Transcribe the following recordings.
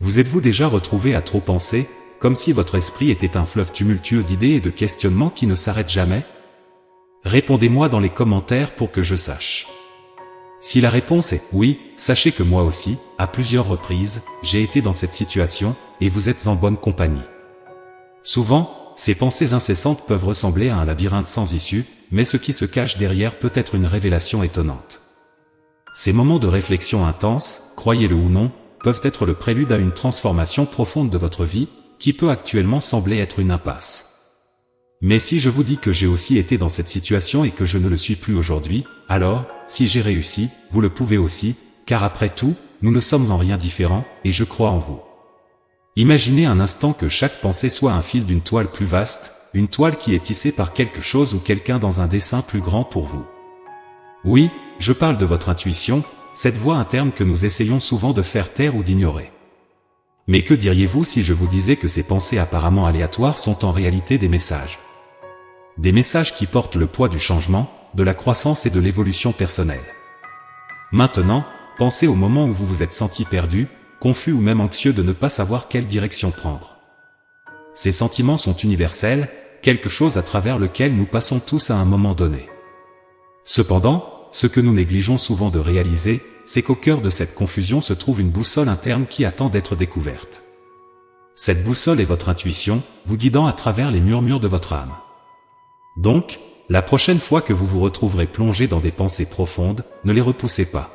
Vous êtes-vous déjà retrouvé à trop penser, comme si votre esprit était un fleuve tumultueux d'idées et de questionnements qui ne s'arrêtent jamais? Répondez-moi dans les commentaires pour que je sache. Si la réponse est oui, sachez que moi aussi, à plusieurs reprises, j'ai été dans cette situation, et vous êtes en bonne compagnie. Souvent, ces pensées incessantes peuvent ressembler à un labyrinthe sans issue, mais ce qui se cache derrière peut être une révélation étonnante. Ces moments de réflexion intense, croyez-le ou non, peuvent être le prélude à une transformation profonde de votre vie, qui peut actuellement sembler être une impasse. Mais si je vous dis que j'ai aussi été dans cette situation et que je ne le suis plus aujourd'hui, alors, si j'ai réussi, vous le pouvez aussi, car après tout, nous ne sommes en rien différents, et je crois en vous. Imaginez un instant que chaque pensée soit un fil d'une toile plus vaste, une toile qui est tissée par quelque chose ou quelqu'un dans un dessein plus grand pour vous. Oui, je parle de votre intuition, cette voix interne que nous essayons souvent de faire taire ou d'ignorer. Mais que diriez-vous si je vous disais que ces pensées apparemment aléatoires sont en réalité des messages? Des messages qui portent le poids du changement, de la croissance et de l'évolution personnelle. Maintenant, pensez au moment où vous vous êtes senti perdu, confus ou même anxieux de ne pas savoir quelle direction prendre. Ces sentiments sont universels, quelque chose à travers lequel nous passons tous à un moment donné. Cependant, ce que nous négligeons souvent de réaliser, c'est qu'au cœur de cette confusion se trouve une boussole interne qui attend d'être découverte. Cette boussole est votre intuition, vous guidant à travers les murmures de votre âme. Donc, la prochaine fois que vous vous retrouverez plongé dans des pensées profondes, ne les repoussez pas.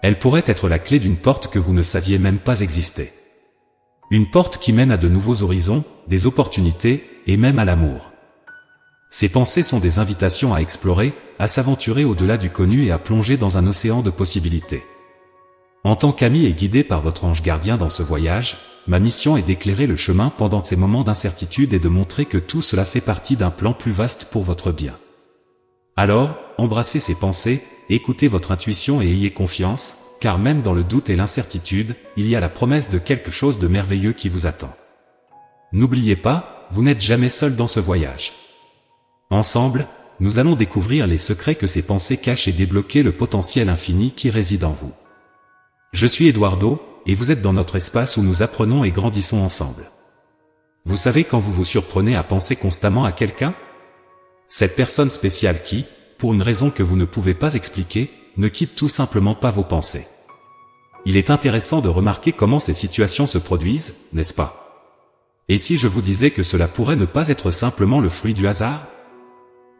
Elles pourraient être la clé d'une porte que vous ne saviez même pas exister. Une porte qui mène à de nouveaux horizons, des opportunités, et même à l'amour. Ces pensées sont des invitations à explorer, à s'aventurer au-delà du connu et à plonger dans un océan de possibilités. En tant qu'ami et guidé par votre ange gardien dans ce voyage, ma mission est d'éclairer le chemin pendant ces moments d'incertitude et de montrer que tout cela fait partie d'un plan plus vaste pour votre bien. Alors, embrassez ces pensées, écoutez votre intuition et ayez confiance, car même dans le doute et l'incertitude, il y a la promesse de quelque chose de merveilleux qui vous attend. N'oubliez pas, vous n'êtes jamais seul dans ce voyage. Ensemble, nous allons découvrir les secrets que ces pensées cachent et débloquer le potentiel infini qui réside en vous. Je suis Eduardo, et vous êtes dans notre espace où nous apprenons et grandissons ensemble. Vous savez quand vous vous surprenez à penser constamment à quelqu'un? Cette personne spéciale qui, pour une raison que vous ne pouvez pas expliquer, ne quitte tout simplement pas vos pensées. Il est intéressant de remarquer comment ces situations se produisent, n'est-ce pas? Et si je vous disais que cela pourrait ne pas être simplement le fruit du hasard?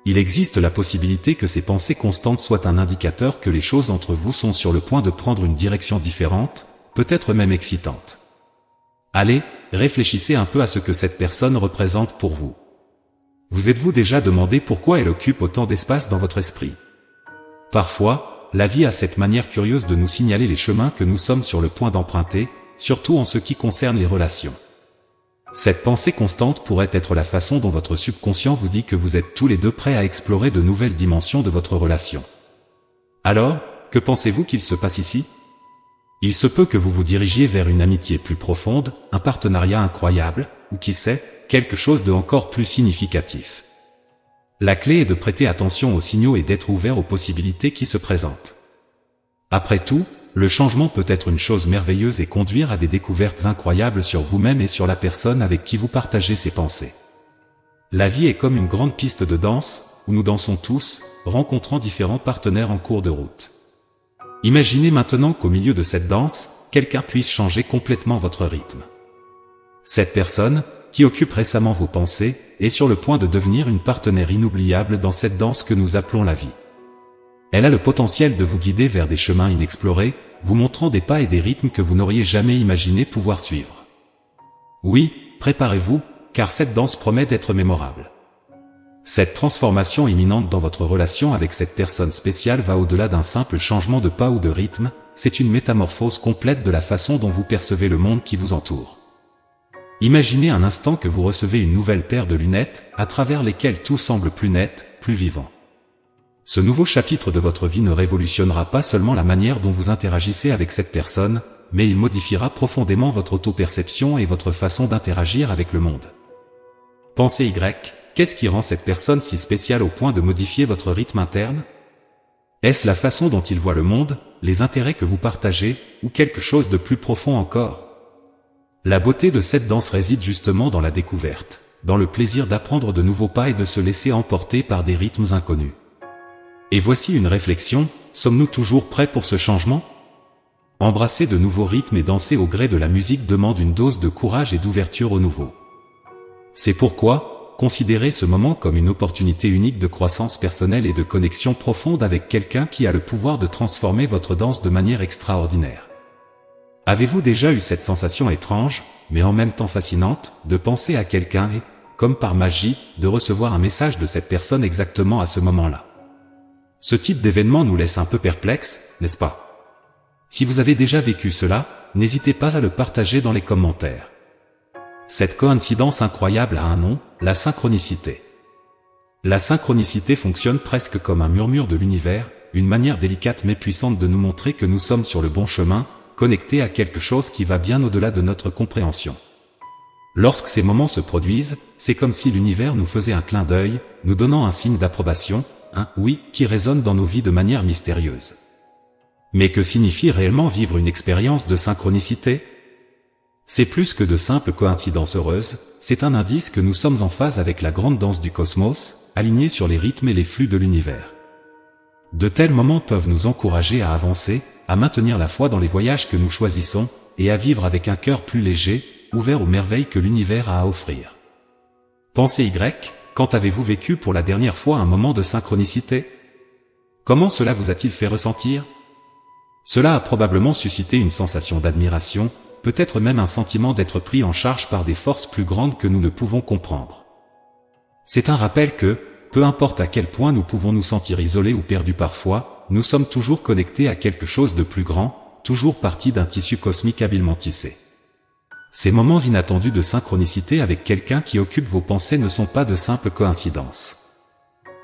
Il existe la possibilité que ces pensées constantes soient un indicateur que les choses entre vous sont sur le point de prendre une direction différente, peut-être même excitante. Allez, réfléchissez un peu à ce que cette personne représente pour vous. Vous êtes-vous déjà demandé pourquoi elle occupe autant d'espace dans votre esprit? Parfois, la vie a cette manière curieuse de nous signaler les chemins que nous sommes sur le point d'emprunter, surtout en ce qui concerne les relations. Cette pensée constante pourrait être la façon dont votre subconscient vous dit que vous êtes tous les deux prêts à explorer de nouvelles dimensions de votre relation. Alors, que pensez-vous qu'il se passe ici? Il se peut que vous vous dirigiez vers une amitié plus profonde, un partenariat incroyable, ou qui sait, quelque chose de encore plus significatif. La clé est de prêter attention aux signaux et d'être ouvert aux possibilités qui se présentent. Après tout, le changement peut être une chose merveilleuse et conduire à des découvertes incroyables sur vous-même et sur la personne avec qui vous partagez ces pensées. La vie est comme une grande piste de danse, où nous dansons tous, rencontrant différents partenaires en cours de route. Imaginez maintenant qu'au milieu de cette danse, quelqu'un puisse changer complètement votre rythme. Cette personne, qui occupe récemment vos pensées, est sur le point de devenir une partenaire inoubliable dans cette danse que nous appelons la vie. Elle a le potentiel de vous guider vers des chemins inexplorés, vous montrant des pas et des rythmes que vous n'auriez jamais imaginé pouvoir suivre. Oui, préparez-vous, car cette danse promet d'être mémorable. Cette transformation imminente dans votre relation avec cette personne spéciale va au-delà d'un simple changement de pas ou de rythme, c'est une métamorphose complète de la façon dont vous percevez le monde qui vous entoure. Imaginez un instant que vous recevez une nouvelle paire de lunettes, à travers lesquelles tout semble plus net, plus vivant. Ce nouveau chapitre de votre vie ne révolutionnera pas seulement la manière dont vous interagissez avec cette personne, mais il modifiera profondément votre auto-perception et votre façon d'interagir avec le monde. Pensez Y, qu'est-ce qui rend cette personne si spéciale au point de modifier votre rythme interne? Est-ce la façon dont il voit le monde, les intérêts que vous partagez, ou quelque chose de plus profond encore? La beauté de cette danse réside justement dans la découverte, dans le plaisir d'apprendre de nouveaux pas et de se laisser emporter par des rythmes inconnus. Et voici une réflexion, sommes-nous toujours prêts pour ce changement? Embrasser de nouveaux rythmes et danser au gré de la musique demande une dose de courage et d'ouverture au nouveau. C'est pourquoi, considérez ce moment comme une opportunité unique de croissance personnelle et de connexion profonde avec quelqu'un qui a le pouvoir de transformer votre danse de manière extraordinaire. Avez-vous déjà eu cette sensation étrange, mais en même temps fascinante, de penser à quelqu'un et, comme par magie, de recevoir un message de cette personne exactement à ce moment-là? Ce type d'événement nous laisse un peu perplexes, n'est-ce pas? Si vous avez déjà vécu cela, n'hésitez pas à le partager dans les commentaires. Cette coïncidence incroyable a un nom, la synchronicité. La synchronicité fonctionne presque comme un murmure de l'univers, une manière délicate mais puissante de nous montrer que nous sommes sur le bon chemin, connectés à quelque chose qui va bien au-delà de notre compréhension. Lorsque ces moments se produisent, c'est comme si l'univers nous faisait un clin d'œil, nous donnant un signe d'approbation, un « oui » qui résonne dans nos vies de manière mystérieuse. Mais que signifie réellement vivre une expérience de synchronicité? C'est plus que de simples coïncidences heureuses, c'est un indice que nous sommes en phase avec la grande danse du cosmos, alignés sur les rythmes et les flux de l'univers. De tels moments peuvent nous encourager à avancer, à maintenir la foi dans les voyages que nous choisissons, et à vivre avec un cœur plus léger, ouvert aux merveilles que l'univers a à offrir. Pensez Y, quand avez-vous vécu pour la dernière fois un moment de synchronicité? Comment cela vous a-t-il fait ressentir? Cela a probablement suscité une sensation d'admiration, peut-être même un sentiment d'être pris en charge par des forces plus grandes que nous ne pouvons comprendre. C'est un rappel que, peu importe à quel point nous pouvons nous sentir isolés ou perdus parfois, nous sommes toujours connectés à quelque chose de plus grand, toujours partie d'un tissu cosmique habilement tissé. Ces moments inattendus de synchronicité avec quelqu'un qui occupe vos pensées ne sont pas de simples coïncidences.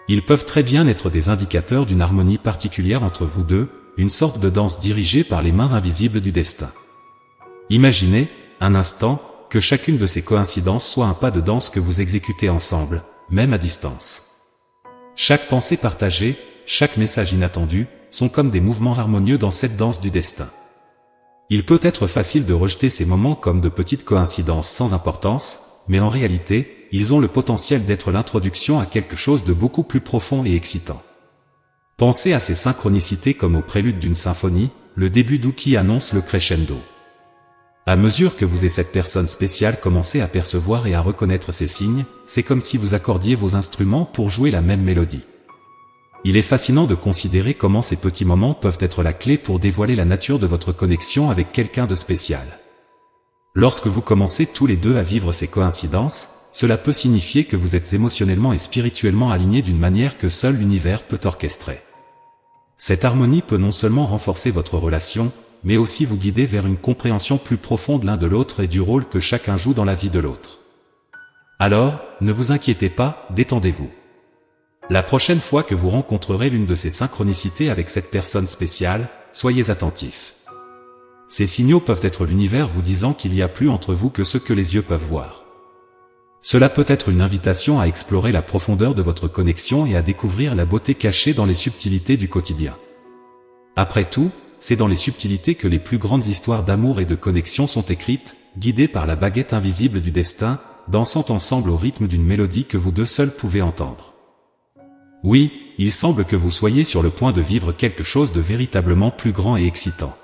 Ils peuvent très bien être des indicateurs d'une harmonie particulière entre vous deux, une sorte de danse dirigée par les mains invisibles du destin. Imaginez, un instant, que chacune de ces coïncidences soit un pas de danse que vous exécutez ensemble, même à distance. Chaque pensée partagée, chaque message inattendu, sont comme des mouvements harmonieux dans cette danse du destin. Il peut être facile de rejeter ces moments comme de petites coïncidences sans importance, mais en réalité, ils ont le potentiel d'être l'introduction à quelque chose de beaucoup plus profond et excitant. Pensez à ces synchronicités comme au prélude d'une symphonie, le début d'où qui annonce le crescendo. À mesure que vous et cette personne spéciale commencez à percevoir et à reconnaître ces signes, c'est comme si vous accordiez vos instruments pour jouer la même mélodie. Il est fascinant de considérer comment ces petits moments peuvent être la clé pour dévoiler la nature de votre connexion avec quelqu'un de spécial. Lorsque vous commencez tous les deux à vivre ces coïncidences, cela peut signifier que vous êtes émotionnellement et spirituellement alignés d'une manière que seul l'univers peut orchestrer. Cette harmonie peut non seulement renforcer votre relation, mais aussi vous guider vers une compréhension plus profonde l'un de l'autre et du rôle que chacun joue dans la vie de l'autre. Alors, ne vous inquiétez pas, détendez-vous. La prochaine fois que vous rencontrerez l'une de ces synchronicités avec cette personne spéciale, soyez attentifs. Ces signaux peuvent être l'univers vous disant qu'il y a plus entre vous que ce que les yeux peuvent voir. Cela peut être une invitation à explorer la profondeur de votre connexion et à découvrir la beauté cachée dans les subtilités du quotidien. Après tout, c'est dans les subtilités que les plus grandes histoires d'amour et de connexion sont écrites, guidées par la baguette invisible du destin, dansant ensemble au rythme d'une mélodie que vous deux seuls pouvez entendre. Oui, il semble que vous soyez sur le point de vivre quelque chose de véritablement plus grand et excitant.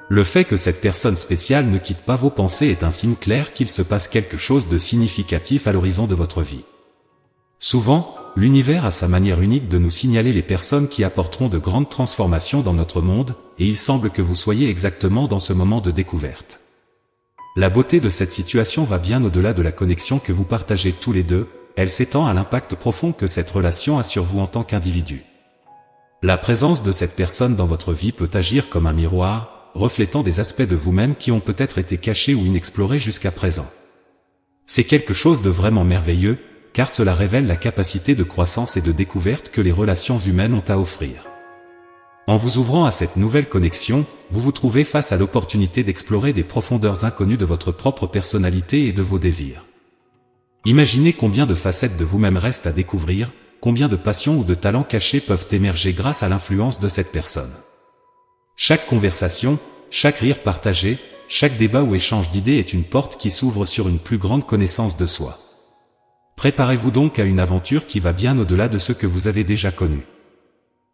Le fait que cette personne spéciale ne quitte pas vos pensées est un signe clair qu'il se passe quelque chose de significatif à l'horizon de votre vie. Souvent, l'univers a sa manière unique de nous signaler les personnes qui apporteront de grandes transformations dans notre monde, et il semble que vous soyez exactement dans ce moment de découverte. La beauté de cette situation va bien au-delà de la connexion que vous partagez tous les deux, elle s'étend à l'impact profond que cette relation a sur vous en tant qu'individu. La présence de cette personne dans votre vie peut agir comme un miroir, reflétant des aspects de vous-même qui ont peut-être été cachés ou inexplorés jusqu'à présent. C'est quelque chose de vraiment merveilleux, car cela révèle la capacité de croissance et de découverte que les relations humaines ont à offrir. En vous ouvrant à cette nouvelle connexion, vous vous trouvez face à l'opportunité d'explorer des profondeurs inconnues de votre propre personnalité et de vos désirs. Imaginez combien de facettes de vous-même restent à découvrir, combien de passions ou de talents cachés peuvent émerger grâce à l'influence de cette personne. Chaque conversation, chaque rire partagé, chaque débat ou échange d'idées est une porte qui s'ouvre sur une plus grande connaissance de soi. Préparez-vous donc à une aventure qui va bien au-delà de ce que vous avez déjà connu.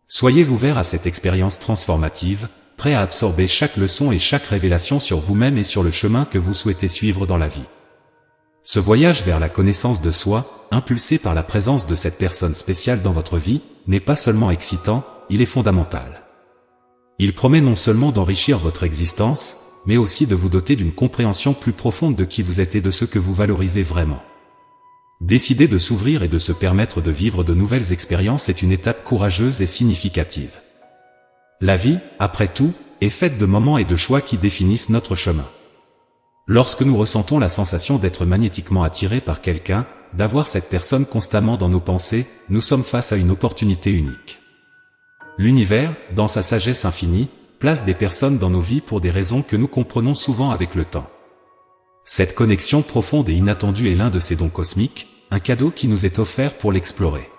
Soyez ouverts à cette expérience transformative, prêts à absorber chaque leçon et chaque révélation sur vous-même et sur le chemin que vous souhaitez suivre dans la vie. Ce voyage vers la connaissance de soi, impulsé par la présence de cette personne spéciale dans votre vie, n'est pas seulement excitant, il est fondamental. Il promet non seulement d'enrichir votre existence, mais aussi de vous doter d'une compréhension plus profonde de qui vous êtes et de ce que vous valorisez vraiment. Décider de s'ouvrir et de se permettre de vivre de nouvelles expériences est une étape courageuse et significative. La vie, après tout, est faite de moments et de choix qui définissent notre chemin. Lorsque nous ressentons la sensation d'être magnétiquement attirés par quelqu'un, d'avoir cette personne constamment dans nos pensées, nous sommes face à une opportunité unique. L'univers, dans sa sagesse infinie, place des personnes dans nos vies pour des raisons que nous comprenons souvent avec le temps. Cette connexion profonde et inattendue est l'un de ces dons cosmiques, un cadeau qui nous est offert pour l'explorer.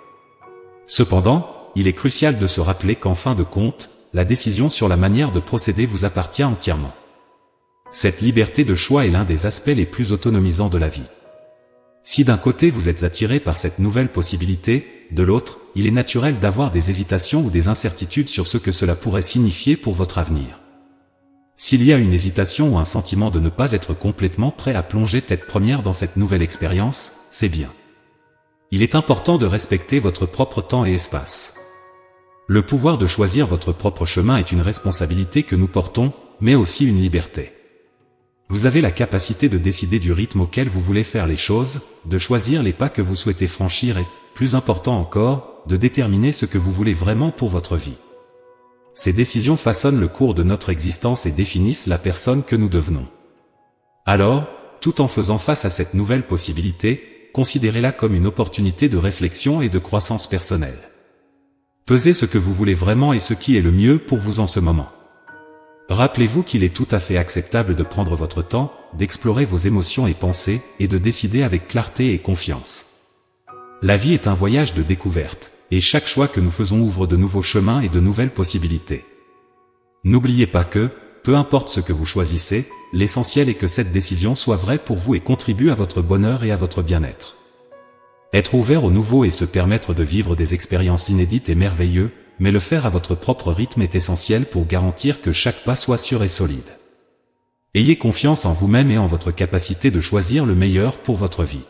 Cependant, il est crucial de se rappeler qu'en fin de compte, la décision sur la manière de procéder vous appartient entièrement. Cette liberté de choix est l'un des aspects les plus autonomisants de la vie. Si d'un côté vous êtes attiré par cette nouvelle possibilité, de l'autre, il est naturel d'avoir des hésitations ou des incertitudes sur ce que cela pourrait signifier pour votre avenir. S'il y a une hésitation ou un sentiment de ne pas être complètement prêt à plonger tête première dans cette nouvelle expérience, c'est bien. Il est important de respecter votre propre temps et espace. Le pouvoir de choisir votre propre chemin est une responsabilité que nous portons, mais aussi une liberté. Vous avez la capacité de décider du rythme auquel vous voulez faire les choses, de choisir les pas que vous souhaitez franchir et, plus important encore, de déterminer ce que vous voulez vraiment pour votre vie. Ces décisions façonnent le cours de notre existence et définissent la personne que nous devenons. Alors, tout en faisant face à cette nouvelle possibilité, considérez-la comme une opportunité de réflexion et de croissance personnelle. Pesez ce que vous voulez vraiment et ce qui est le mieux pour vous en ce moment. Rappelez-vous qu'il est tout à fait acceptable de prendre votre temps, d'explorer vos émotions et pensées, et de décider avec clarté et confiance. La vie est un voyage de découverte, et chaque choix que nous faisons ouvre de nouveaux chemins et de nouvelles possibilités. N'oubliez pas que, peu importe ce que vous choisissez, l'essentiel est que cette décision soit vraie pour vous et contribue à votre bonheur et à votre bien-être. Être ouvert au nouveau et se permettre de vivre des expériences inédites est merveilleux, mais le faire à votre propre rythme est essentiel pour garantir que chaque pas soit sûr et solide. Ayez confiance en vous-même et en votre capacité de choisir le meilleur pour votre vie.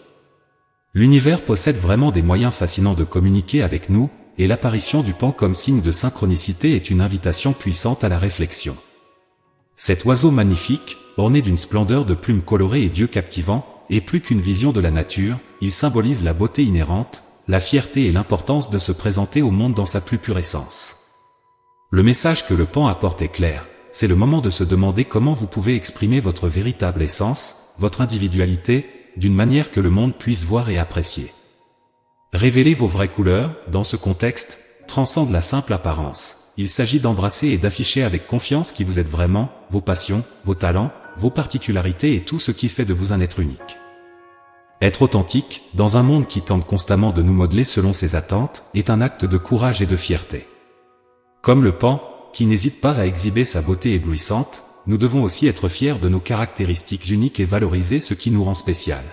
L'univers possède vraiment des moyens fascinants de communiquer avec nous, et l'apparition du pan comme signe de synchronicité est une invitation puissante à la réflexion. Cet oiseau magnifique, orné d'une splendeur de plumes colorées et d'yeux captivants, est plus qu'une vision de la nature, il symbolise la beauté inhérente, la fierté et l'importance de se présenter au monde dans sa plus pure essence. Le message que le pan apporte est clair, c'est le moment de se demander comment vous pouvez exprimer votre véritable essence, votre individualité, d'une manière que le monde puisse voir et apprécier. Révéler vos vraies couleurs, dans ce contexte, transcende la simple apparence. Il s'agit d'embrasser et d'afficher avec confiance qui vous êtes vraiment, vos passions, vos talents, vos particularités et tout ce qui fait de vous un être unique. Être authentique, dans un monde qui tente constamment de nous modeler selon ses attentes, est un acte de courage et de fierté. Comme le pan, qui n'hésite pas à exhiber sa beauté éblouissante, nous devons aussi être fiers de nos caractéristiques uniques et valoriser ce qui nous rend spécial.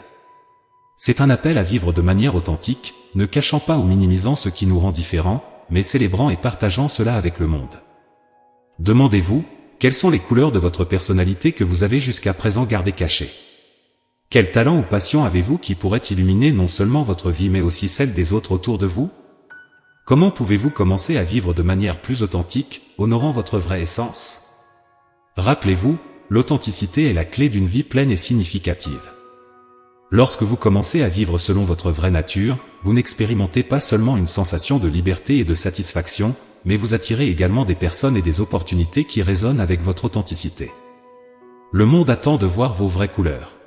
C'est un appel à vivre de manière authentique, ne cachant pas ou minimisant ce qui nous rend différents, mais célébrant et partageant cela avec le monde. Demandez-vous, quelles sont les couleurs de votre personnalité que vous avez jusqu'à présent gardées cachées ? Quel talent ou passion avez-vous qui pourrait illuminer non seulement votre vie mais aussi celle des autres autour de vous ? Comment pouvez-vous commencer à vivre de manière plus authentique, honorant votre vraie essence ? Rappelez-vous, l'authenticité est la clé d'une vie pleine et significative. Lorsque vous commencez à vivre selon votre vraie nature, vous n'expérimentez pas seulement une sensation de liberté et de satisfaction, mais vous attirez également des personnes et des opportunités qui résonnent avec votre authenticité. Le monde attend de voir vos vraies couleurs.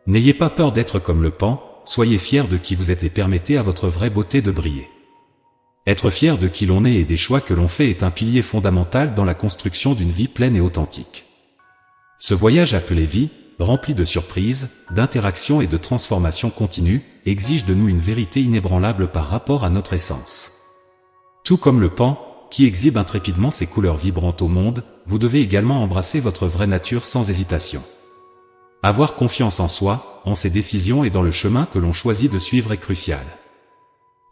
N'ayez pas peur d'être comme le pan, soyez fiers de qui vous êtes et permettez à votre vraie beauté de briller. Être fier de qui l'on est et des choix que l'on fait est un pilier fondamental dans la construction d'une vie pleine et authentique. Ce voyage appelé vie, rempli de surprises, d'interactions et de transformations continues, exige de nous une vérité inébranlable par rapport à notre essence. Tout comme le pan, qui exhibe intrépidement ses couleurs vibrantes au monde, vous devez également embrasser votre vraie nature sans hésitation. Avoir confiance en soi, en ses décisions et dans le chemin que l'on choisit de suivre est crucial.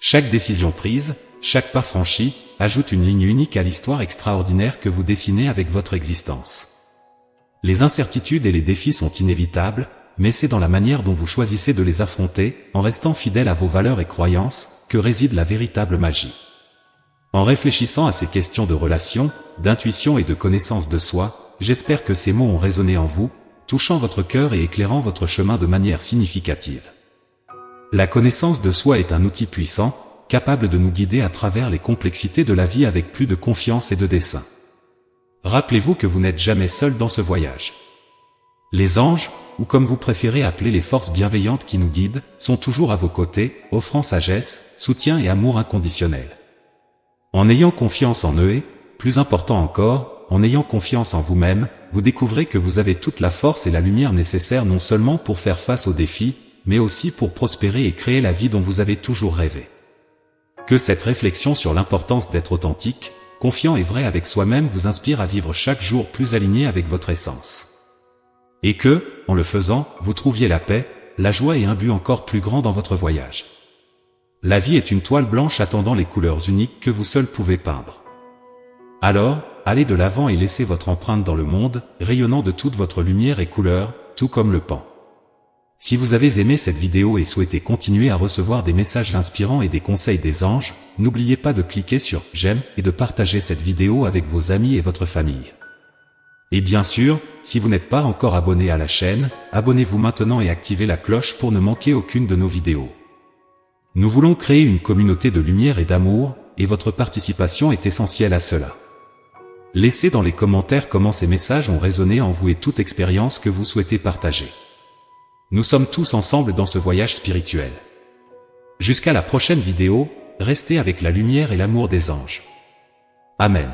Chaque décision prise, chaque pas franchi, ajoute une ligne unique à l'histoire extraordinaire que vous dessinez avec votre existence. Les incertitudes et les défis sont inévitables, mais c'est dans la manière dont vous choisissez de les affronter, en restant fidèle à vos valeurs et croyances, que réside la véritable magie. En réfléchissant à ces questions de relations, d'intuition et de connaissance de soi, j'espère que ces mots ont résonné en vous, touchant votre cœur et éclairant votre chemin de manière significative. La connaissance de soi est un outil puissant, capable de nous guider à travers les complexités de la vie avec plus de confiance et de dessein. Rappelez-vous que vous n'êtes jamais seul dans ce voyage. Les anges, ou comme vous préférez appeler les forces bienveillantes qui nous guident, sont toujours à vos côtés, offrant sagesse, soutien et amour inconditionnel. En ayant confiance en eux et, plus important encore, en ayant confiance en vous-même, vous découvrez que vous avez toute la force et la lumière nécessaires non seulement pour faire face aux défis, mais aussi pour prospérer et créer la vie dont vous avez toujours rêvé. Que cette réflexion sur l'importance d'être authentique, confiant et vrai avec soi-même vous inspire à vivre chaque jour plus aligné avec votre essence. Et que, en le faisant, vous trouviez la paix, la joie et un but encore plus grand dans votre voyage. La vie est une toile blanche attendant les couleurs uniques que vous seul pouvez peindre. Alors, allez de l'avant et laissez votre empreinte dans le monde, rayonnant de toute votre lumière et couleur, tout comme le pan. Si vous avez aimé cette vidéo et souhaitez continuer à recevoir des messages inspirants et des conseils des anges, n'oubliez pas de cliquer sur « J'aime » et de partager cette vidéo avec vos amis et votre famille. Et bien sûr, si vous n'êtes pas encore abonné à la chaîne, abonnez-vous maintenant et activez la cloche pour ne manquer aucune de nos vidéos. Nous voulons créer une communauté de lumière et d'amour, et votre participation est essentielle à cela. Laissez dans les commentaires comment ces messages ont résonné en vous et toute expérience que vous souhaitez partager. Nous sommes tous ensemble dans ce voyage spirituel. Jusqu'à la prochaine vidéo, restez avec la lumière et l'amour des anges. Amen.